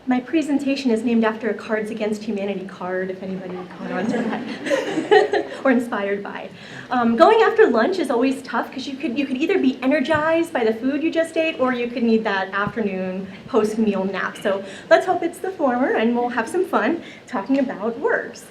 My presentation is named after a Cards Against Humanity card, if anybody caught on to that, or inspired by. Going after lunch is always tough because you could either be energized by the food you just ate, or you could need that afternoon post-meal nap. So let's hope it's the former, and we'll have some fun talking about words.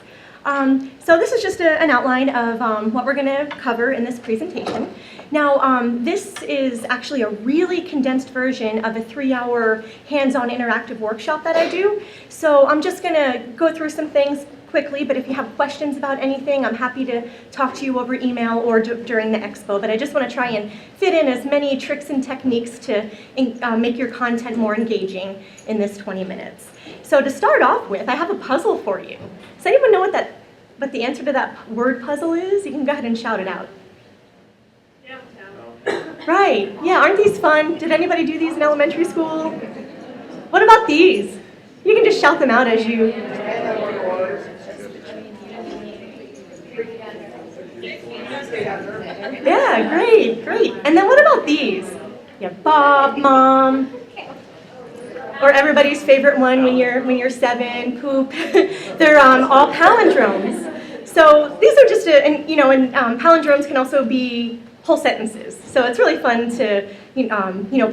So this is just an outline of what we're going to cover in this presentation. Now, this is actually a really condensed version of a 3-hour hands-on interactive workshop that I do. So I'm just going to go through some things quickly, but if you have questions about anything, I'm happy to talk to you over email or during the expo. But I just want to try and fit in as many tricks and techniques to make your content more engaging in this 20 minutes. So to start off with, I have a puzzle for you. Does anyone know what the answer to that word puzzle is? You can go ahead and shout it out. Right, yeah, aren't these fun? Did anybody do these in elementary school? What about these? You can just shout them out as you... Yeah, great. And then what about these? Yeah, Bob, Mom, or everybody's favorite one when you're 7, Poop. They're all palindromes. So these are just, palindromes can also be whole sentences. So it's really fun to,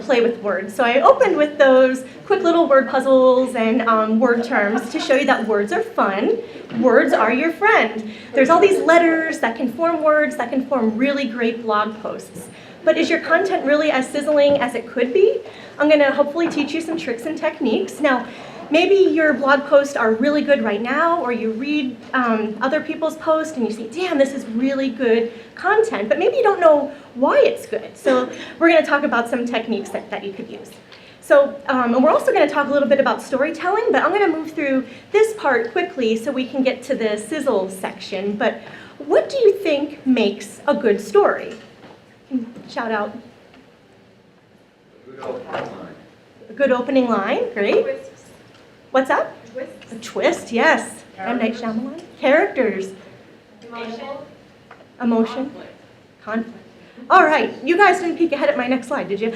play with words. So I opened with those quick little word puzzles and word terms to show you that words are fun. Words are your friend. There's all these letters that can form words that can form really great blog posts. But is your content really as sizzling as it could be? I'm going to hopefully teach you some tricks and techniques. Now, maybe your blog posts are really good right now, or you read other people's posts and you say, damn, this is really good content, but maybe you don't know why it's good. So we're going to talk about some techniques that you could use. So, and we're also going to talk a little bit about storytelling, but I'm going to move through this part quickly so we can get to the sizzle section. But what do you think makes a good story? Shout out. A good opening line. A good opening line, great. Twists. What's that? Twists. A twist, yes. M. Night Shyamalan. Characters. Emotion. Conflict. All right, you guys didn't peek ahead at my next slide, did you?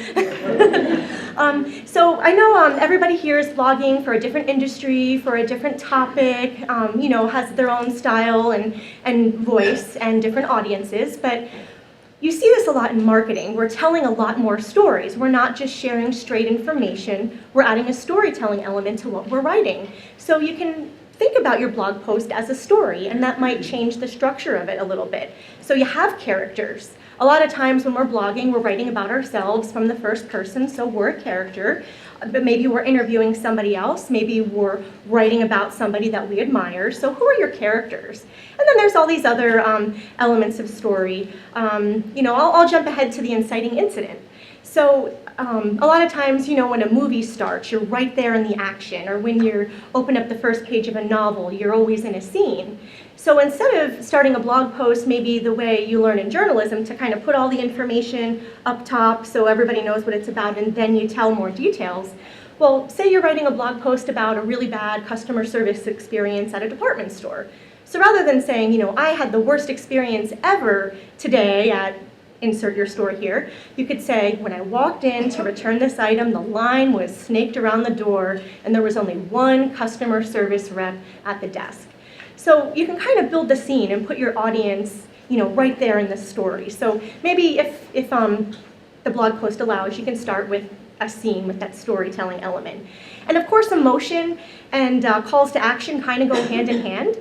So I know everybody here is blogging for a different industry, for a different topic, has their own style and voice and different audiences, but you see this a lot in marketing. We're telling a lot more stories. We're not just sharing straight information. We're adding a storytelling element to what we're writing. So you can think about your blog post as a story, and that might change the structure of it a little bit. So you have characters. A lot of times when we're blogging, we're writing about ourselves from the first person, so we're a character. But maybe we're interviewing somebody else. Maybe we're writing about somebody that we admire. So who are your characters? And then there's all these other elements of story. I'll jump ahead to the inciting incident. So a lot of times, when a movie starts, you're right there in the action. Or when you open up the first page of a novel, you're always in a scene. So instead of starting a blog post maybe the way you learn in journalism, to kind of put all the information up top so everybody knows what it's about and then you tell more details, well, say you're writing a blog post about a really bad customer service experience at a department store. So rather than saying, I had the worst experience ever today at insert your store here, you could say, when I walked in to return this item, the line was snaked around the door and there was only one customer service rep at the desk. So you can kind of build the scene and put your audience, right there in the story. So maybe if the blog post allows, you can start with a scene with that storytelling element. And of course, emotion and calls to action kind of go hand in hand.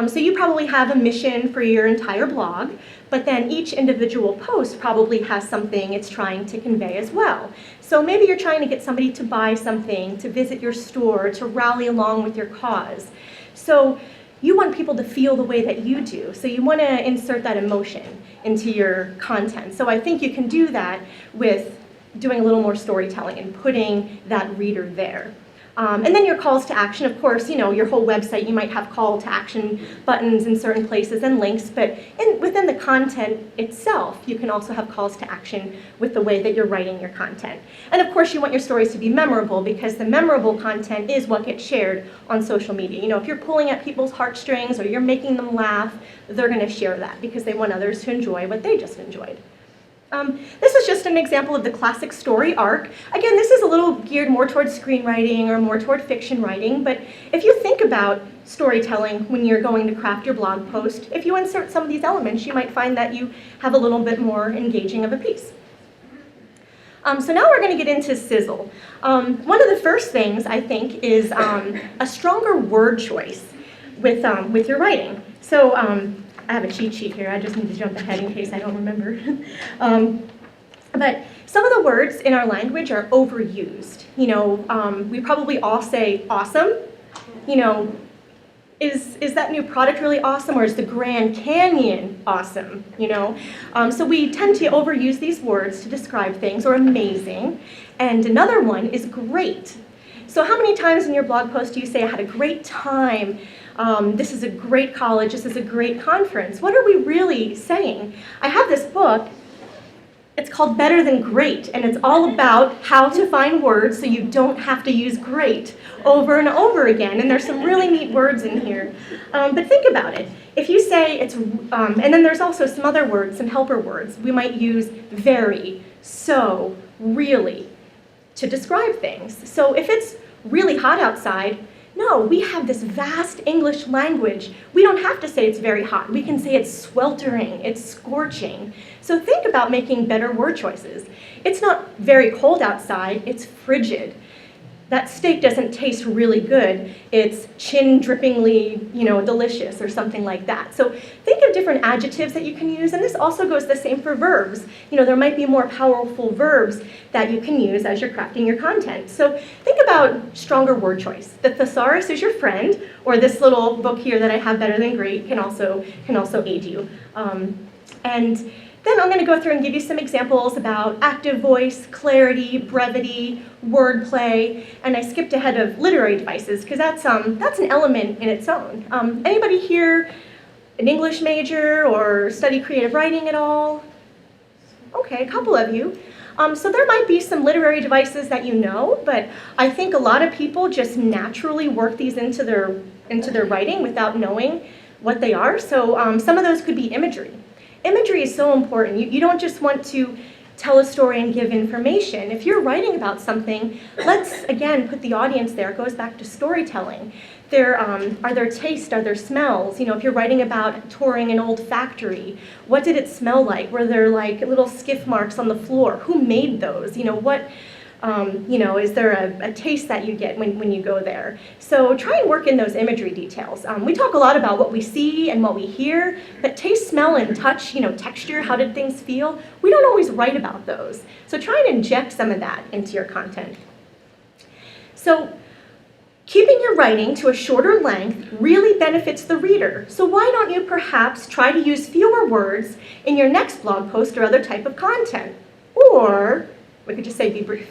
So you probably have a mission for your entire blog, but then each individual post probably has something it's trying to convey as well. So maybe you're trying to get somebody to buy something, to visit your store, to rally along with your cause. So you want people to feel the way that you do. So you want to insert that emotion into your content. So I think you can do that with doing a little more storytelling and putting that reader there. And then your calls to action, of course, your whole website, you might have call to action buttons in certain places and links, but within the content itself, you can also have calls to action with the way that you're writing your content. And of course, you want your stories to be memorable, because the memorable content is what gets shared on social media. If you're pulling at people's heartstrings or you're making them laugh, they're going to share that because they want others to enjoy what they just enjoyed. This is just an example of the classic story arc. Again, this is a little geared more towards screenwriting or more toward fiction writing, but if you think about storytelling when you're going to craft your blog post, if you insert some of these elements, you might find that you have a little bit more engaging of a piece. So now we're going to get into sizzle. One of the first things, I think, is a stronger word choice with your writing. So I have a cheat sheet here. I just need to jump ahead in case I don't remember. But some of the words in our language are overused. You know, we probably all say awesome. You know, is that new product really awesome, or is the Grand Canyon awesome? You know, so we tend to overuse these words to describe things, or amazing. And another one is great. So how many times in your blog post do you say, I had a great time, this is a great college, this is a great conference? What are we really saying? I have this book, it's called Better Than Great, and it's all about how to find words so you don't have to use great over and over again, and there's some really neat words in here. But think about it. If you say it's, and then there's also some other words, some helper words. We might use very, so, really, to describe things. So if it's really hot outside, no, we have this vast English language. We don't have to say it's very hot. We can say it's sweltering, it's scorching. So think about making better word choices. It's not very cold outside, it's frigid. That steak doesn't taste really good. It's chin-drippingly, you know, delicious or something like that. So think of different adjectives that you can use, and this also goes the same for verbs. You know, there might be more powerful verbs that you can use as you're crafting your content. So think about stronger word choice. The thesaurus is your friend, or this little book here that I have, Better Than Great, can also aid you. And then I'm going to go through and give you some examples about active voice, clarity, brevity, wordplay, and I skipped ahead of literary devices because that's an element in its own. Anybody here an English major or study creative writing at all? Okay, a couple of you. So there might be some literary devices that you know, but I think a lot of people just naturally work these into their writing without knowing what they are. So some of those could be imagery. Imagery is so important. You don't just want to tell a story and give information. If you're writing about something, let's, again, put the audience there. It goes back to storytelling. Are there tastes? Are there smells? You know, if you're writing about touring an old factory, what did it smell like? Were there like little skiff marks on the floor? Who made those? You know, what, you know, is there a taste that you get when you go there? So try and work in those imagery details. We talk a lot about what we see and what we hear, but taste, smell, and touch, you know, texture, how did things feel? We don't always write about those. So try and inject some of that into your content. So keeping your writing to a shorter length really benefits the reader. So why don't you perhaps try to use fewer words in your next blog post or other type of content? Or we could just say be brief.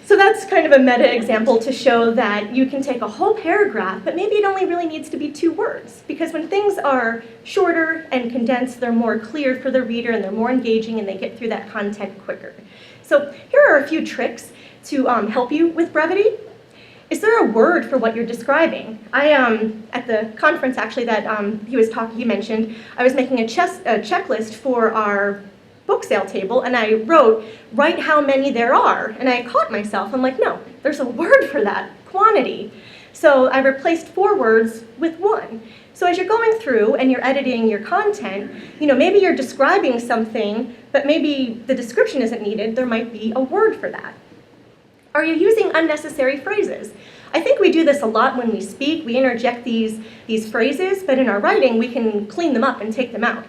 So that's kind of a meta example to show that you can take a whole paragraph, but maybe it only really needs to be 2 words. Because when things are shorter and condensed, they're more clear for the reader and they're more engaging and they get through that content quicker. So here are a few tricks to help you with brevity. Is there a word for what you're describing? At the conference actually that he mentioned, I was making a checklist for our book sale table, and I wrote, write how many there are. And I caught myself. I'm like, no, there's a word for that, quantity. So I replaced 4 words with 1. So as you're going through and you're editing your content, you know, maybe you're describing something, but maybe the description isn't needed. There might be a word for that. Are you using unnecessary phrases? I think we do this a lot when we speak. We interject these phrases, but in our writing, we can clean them up and take them out.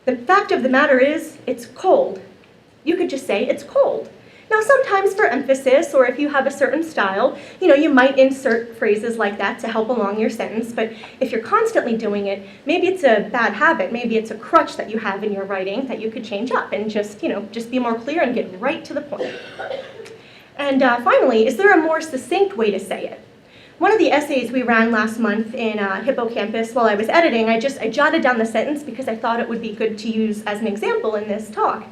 The fact of the matter is, it's cold. You could just say, it's cold. Now, sometimes for emphasis, or if you have a certain style, you know, you might insert phrases like that to help along your sentence, but if you're constantly doing it, maybe it's a bad habit, maybe it's a crutch that you have in your writing that you could change up and just, you know, just be more clear and get right to the point. And finally, is there a more succinct way to say it? One of the essays we ran last month in Hippocampus, while I was editing, I jotted down the sentence because I thought it would be good to use as an example in this talk.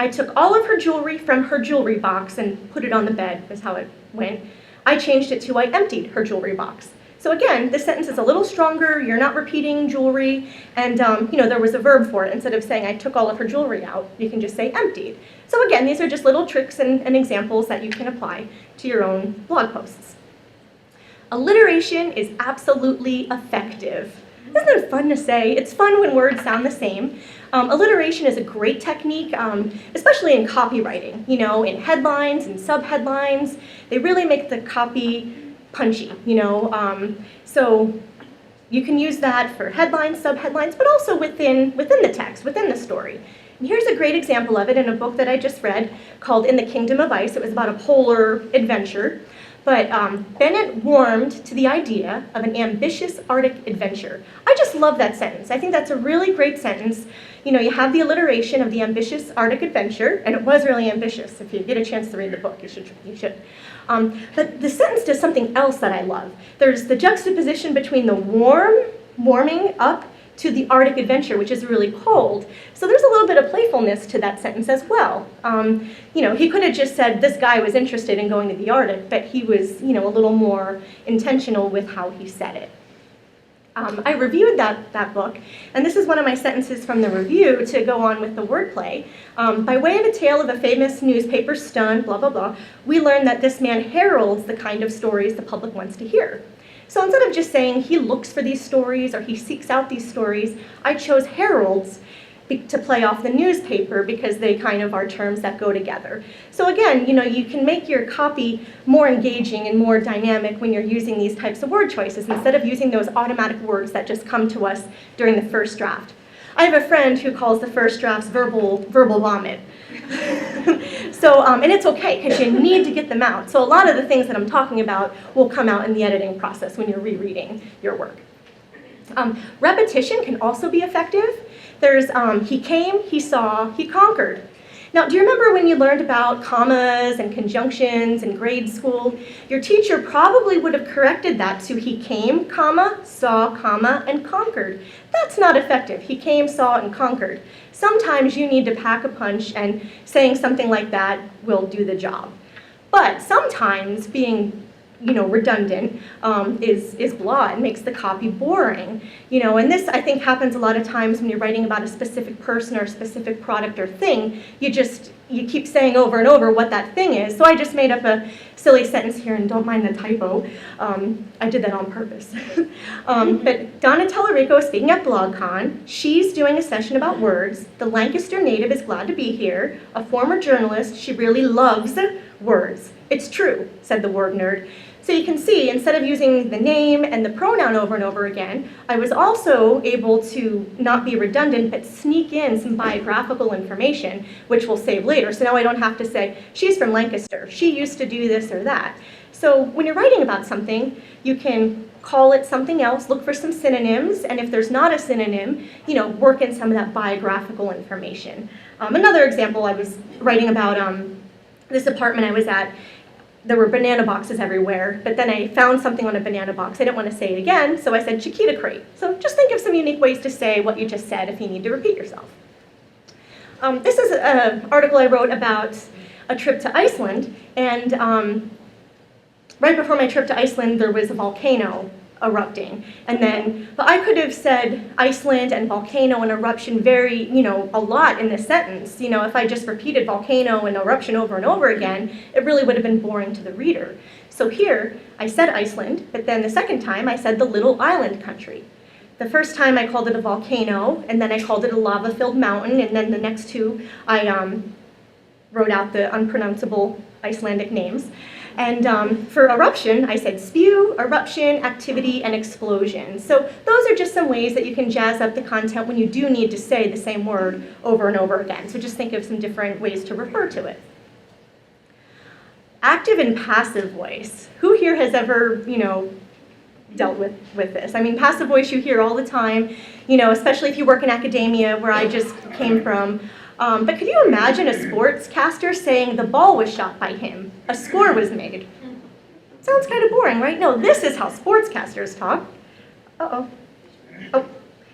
I took all of her jewelry from her jewelry box and put it on the bed, is how it went. I changed it to I emptied her jewelry box. So again, this sentence is a little stronger, you're not repeating jewelry, and there was a verb for it. Instead of saying I took all of her jewelry out, you can just say emptied. So again, these are just little tricks and examples that you can apply to your own blog posts. Alliteration is absolutely effective. Isn't it fun to say? It's fun when words sound the same. Alliteration is a great technique, especially in copywriting, in headlines and subheadlines. They really make the copy punchy, so you can use that for headlines, subheadlines, but also within the text, within the story. And here's a great example of it in a book that I just read called In the Kingdom of Ice. It was about a polar adventure. But Bennett warmed to the idea of an ambitious Arctic adventure. I just love that sentence. I think that's a really great sentence. You have the alliteration of the ambitious Arctic adventure, and it was really ambitious. If you get a chance to read the book, you should. But the sentence does something else that I love. There's the juxtaposition between the warming up to the Arctic adventure, which is really cold. So there's a little bit of playfulness to that sentence as well. He could have just said this guy was interested in going to the Arctic, but he was, a little more intentional with how he said it. I reviewed that book, and this is one of my sentences from the review to go on with the wordplay. By way of a tale of a famous newspaper stunt, blah, blah, blah, we learn that this man heralds the kind of stories the public wants to hear. So instead of just saying he looks for these stories or he seeks out these stories, I chose heralds to play off the newspaper because they kind of are terms that go together. So again, you can make your copy more engaging and more dynamic when you're using these types of word choices instead of using those automatic words that just come to us during the first draft. I have a friend who calls the first drafts verbal vomit. So, and it's okay because you need to get them out. So a lot of the things that I'm talking about will come out in the editing process when you're rereading your work. Repetition can also be effective. There's he came, he saw, he conquered. Now, do you remember when you learned about commas and conjunctions in grade school? Your teacher probably would have corrected that to he came, comma, saw, comma, and conquered. That's not effective. He came, saw, and conquered. Sometimes you need to pack a punch, and saying something like that will do the job. But sometimes being redundant is blah. It makes the copy boring. And this, I think, happens a lot of times when you're writing about a specific person or a specific product or thing. You keep saying over and over what that thing is. So I just made up a silly sentence here, and don't mind the typo. I did that on purpose. But Donna Talarico is speaking at BlogCon. She's doing a session about words. The Lancaster native is glad to be here. A former journalist, she really loves words. It's true, said the word nerd. So you can see, instead of using the name and the pronoun over and over again, I was also able to not be redundant, but sneak in some biographical information, which we'll save later. So now I don't have to say, she's from Lancaster, she used to do this or that. So when you're writing about something, you can call it something else, look for some synonyms, and if there's not a synonym, work in some of that biographical information. Another example, I was writing about this apartment I was at. There were banana boxes everywhere, but then I found something on a banana box. I didn't want to say it again, so I said Chiquita crate. So just think of some unique ways to say what you just said if you need to repeat yourself. This is an article I wrote about a trip to Iceland, and right before my trip to Iceland, there was a volcano erupting. But I could have said Iceland and volcano and eruption a lot in this sentence. If I just repeated volcano and eruption over and over again, it really would have been boring to the reader. So here, I said Iceland, but then the second time I said the little island country. The first time I called it a volcano, and then I called it a lava-filled mountain, and then the next two I wrote out the unpronounceable Icelandic names. And for eruption, I said spew, eruption, activity, and explosion. So those are just some ways that you can jazz up the content when you do need to say the same word over and over again. So just think of some different ways to refer to it. Active and passive voice. Who here has ever, dealt with this? I mean, passive voice you hear all the time, especially if you work in academia, where I just came from. But could you imagine a sportscaster saying the ball was shot by him, a score was made? Sounds kind of boring, right? No, this is how sportscasters talk. Uh-oh. Oh,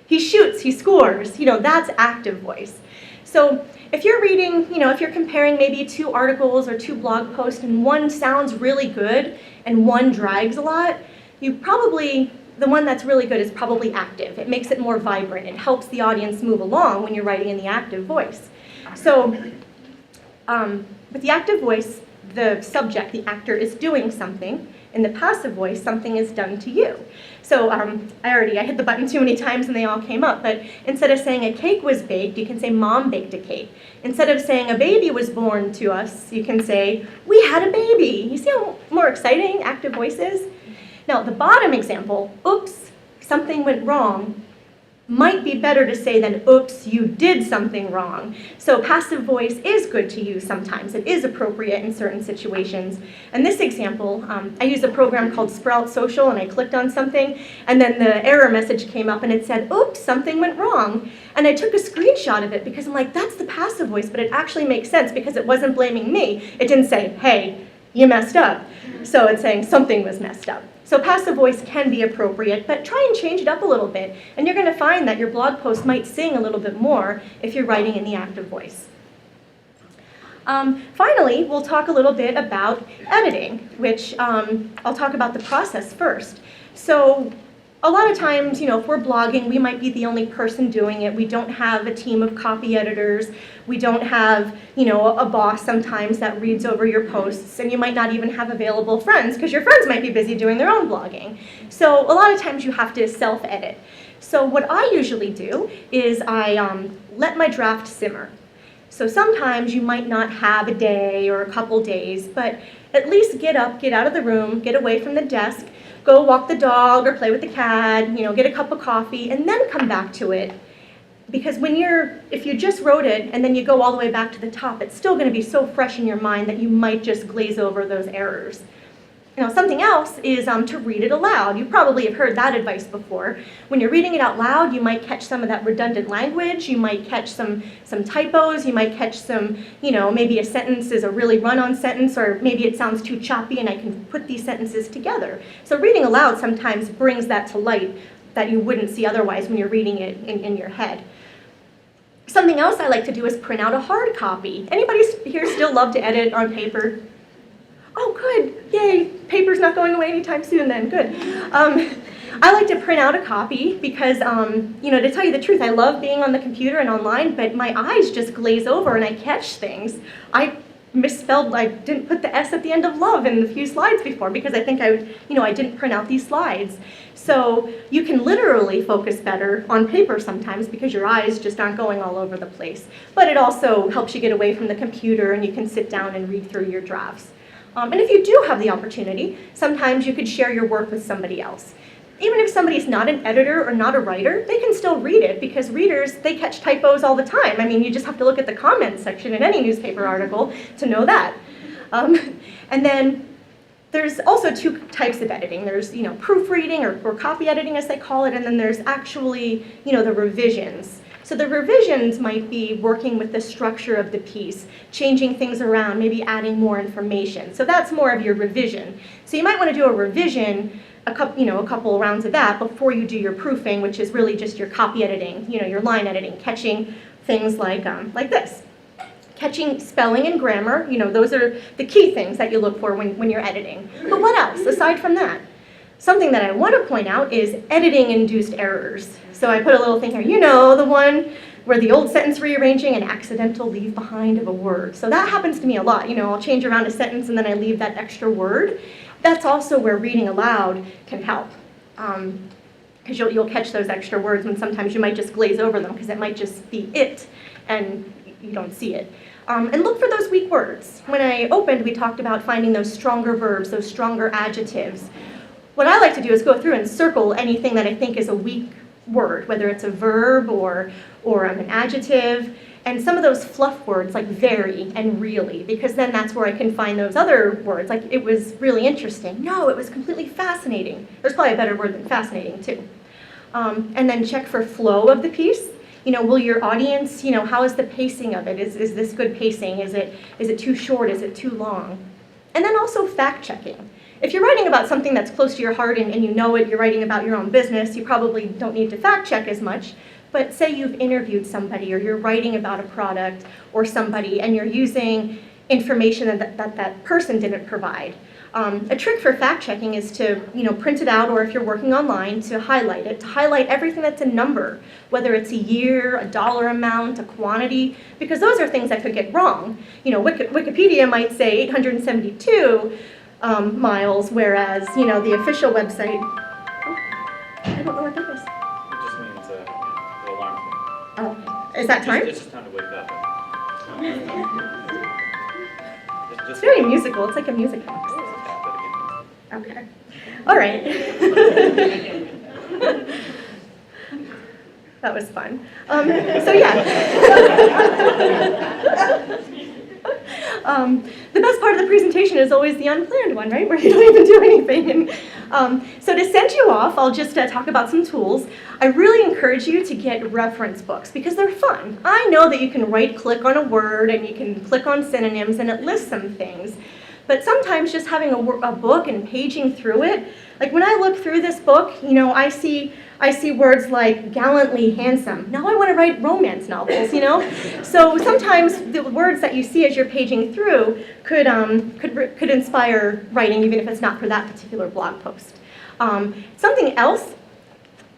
he shoots, he scores. That's active voice. So if you're reading, if you're comparing maybe two articles or two blog posts and one sounds really good and one drags a lot, the one that's really good is probably active. It makes it more vibrant. It helps the audience move along when you're writing in the active voice. So with the active voice, the subject, the actor, is doing something. In the passive voice, something is done to you. So I hit the button too many times and they all came up, but instead of saying a cake was baked, you can say mom baked a cake. Instead of saying a baby was born to us, you can say we had a baby. You see how more exciting active voice is? Now the bottom example, oops, something went wrong, might be better to say than oops, you did something wrong. So passive voice is good to use sometimes. It is appropriate in certain situations. And this example, I used a program called Sprout Social and I clicked on something and then the error message came up and it said, oops, something went wrong. And I took a screenshot of it because I'm like, that's the passive voice, but it actually makes sense because it wasn't blaming me. It didn't say, hey, you messed up. So it's saying something was messed up. So passive voice can be appropriate, but try and change it up a little bit, and you're going to find that your blog post might sing a little bit more if you're writing in the active voice. Finally, we'll talk a little bit about editing, which I'll talk about the process first. So a lot of times, if we're blogging, we might be the only person doing it. We don't have a team of copy editors. We don't have, a boss sometimes that reads over your posts, and you might not even have available friends because your friends might be busy doing their own blogging. So a lot of times you have to self-edit. So what I usually do is I let my draft simmer. So sometimes you might not have a day or a couple days, but at least get up, get out of the room, get away from the desk, go walk the dog or play with the cat, get a cup of coffee, and then come back to it. Because if you just wrote it and then you go all the way back to the top, it's still going to be so fresh in your mind that you might just glaze over those errors. Something else is to read it aloud. You probably have heard that advice before. When you're reading it out loud, you might catch some of that redundant language, you might catch some typos, you might catch some, maybe a sentence is a really run-on sentence, or maybe it sounds too choppy and I can put these sentences together. So reading aloud sometimes brings that to light that you wouldn't see otherwise when you're reading it in your head. Something else I like to do is print out a hard copy. Anybody here still love to edit on paper? Oh, good. Yay. Paper's not going away anytime soon then. Good. I like to print out a copy because, to tell you the truth, I love being on the computer and online, but my eyes just glaze over and I catch things. I didn't put the S at the end of love in a few slides before because I think I didn't print out these slides. So you can literally focus better on paper sometimes because your eyes just aren't going all over the place. But it also helps you get away from the computer and you can sit down and read through your drafts. And if you do have the opportunity, sometimes you could share your work with somebody else. Even if somebody's not an editor or not a writer, they can still read it because readers, they catch typos all the time. I mean, you just have to look at the comments section in any newspaper article to know that. And then there's also two types of editing. There's, proofreading or copy editing as they call it, and then there's actually, the revisions. So the revisions might be working with the structure of the piece, changing things around, maybe adding more information. So that's more of your revision. So you might want to do a revision, a couple rounds of that before you do your proofing, which is really just your copy editing, your line editing, catching things like this. Catching spelling and grammar, those are the key things that you look for when you're editing. But what else aside from that? Something that I want to point out is editing-induced errors. So I put a little thing here, the one where the old sentence rearranging and accidental leave behind of a word. So that happens to me a lot. I'll change around a sentence and then I leave that extra word. That's also where reading aloud can help. Because you'll catch those extra words when sometimes you might just glaze over them because it might just be it and you don't see it. And look for those weak words. When I opened, we talked about finding those stronger verbs, those stronger adjectives. What I like to do is go through and circle anything that I think is a weak word, whether it's a verb or an adjective, and some of those fluff words like very and really, because then that's where I can find those other words, like it was really interesting. No, it was completely fascinating. There's probably a better word than fascinating too. And then check for flow of the piece. Will your audience, how is the pacing of it? Is this good pacing? Is it too short? Is it too long? And then also fact checking. If you're writing about something that's close to your heart and you know it, you're writing about your own business, you probably don't need to fact check as much. But say you've interviewed somebody or you're writing about a product or somebody and you're using, information that person didn't provide. A trick for fact checking is to print it out, or if you're working online, to highlight it, to highlight everything that's a number, whether it's a year, a dollar amount, a quantity, because those are things that could get wrong. Wikipedia might say 872 miles, whereas the official website. Oh, I don't know what that is. It just means the alarm thing. Oh, is that time? It's just time to wake up. It's very musical. It's like a music box. Okay. All right. That was fun. So yeah. The best part of the presentation is always the unplanned one, right? Where you don't even do anything. So to send you off, I'll just talk about some tools. I really encourage you to get reference books because they're fun. I know that you can right-click on a word and you can click on synonyms and it lists some things. But sometimes just having a book and paging through it, like when I look through this book, I see words like gallantly handsome. Now I want to write romance novels, So sometimes the words that you see as you're paging through could inspire writing, even if it's not for that particular blog post. Something else,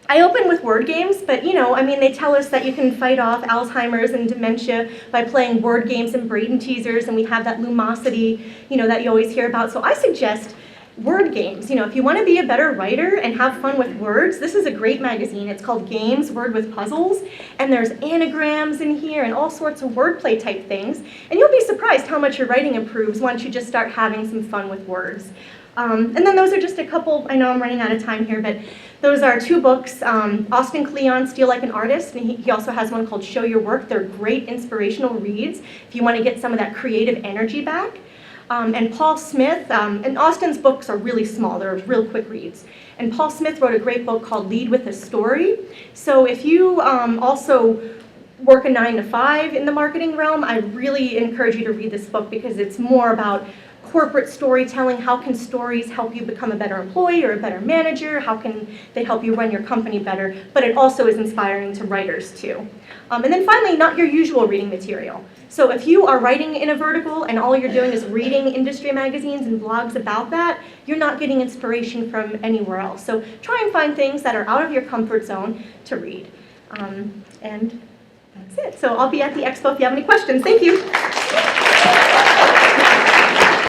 I open with word games, but they tell us that you can fight off Alzheimer's and dementia by playing word games and brain teasers, and we have that lumosity, that you always hear about. So I suggest word games. If you want to be a better writer and have fun with words, this is a great magazine. It's called Games, Word with Puzzles, and there's anagrams in here and all sorts of wordplay type things, and you'll be surprised how much your writing improves once you just start having some fun with words. And then those are just a couple, I know I'm running out of time here, but those are two books, Austin Kleon, Steal Like an Artist, and he also has one called Show Your Work. They're great inspirational reads if you want to get some of that creative energy back. And Paul Smith, and Austin's books are really small, they're real quick reads. And Paul Smith wrote a great book called Lead with a Story. So if you also work a 9-to-5 in the marketing realm, I really encourage you to read this book because it's more about corporate storytelling. How can stories help you become a better employee or a better manager? How can they help you run your company better? But it also is inspiring to writers too. And then finally, not your usual reading material. So if you are writing in a vertical and all you're doing is reading industry magazines and blogs about that, you're not getting inspiration from anywhere else. So try and find things that are out of your comfort zone to read. And that's it. So I'll be at the expo if you have any questions. Thank you.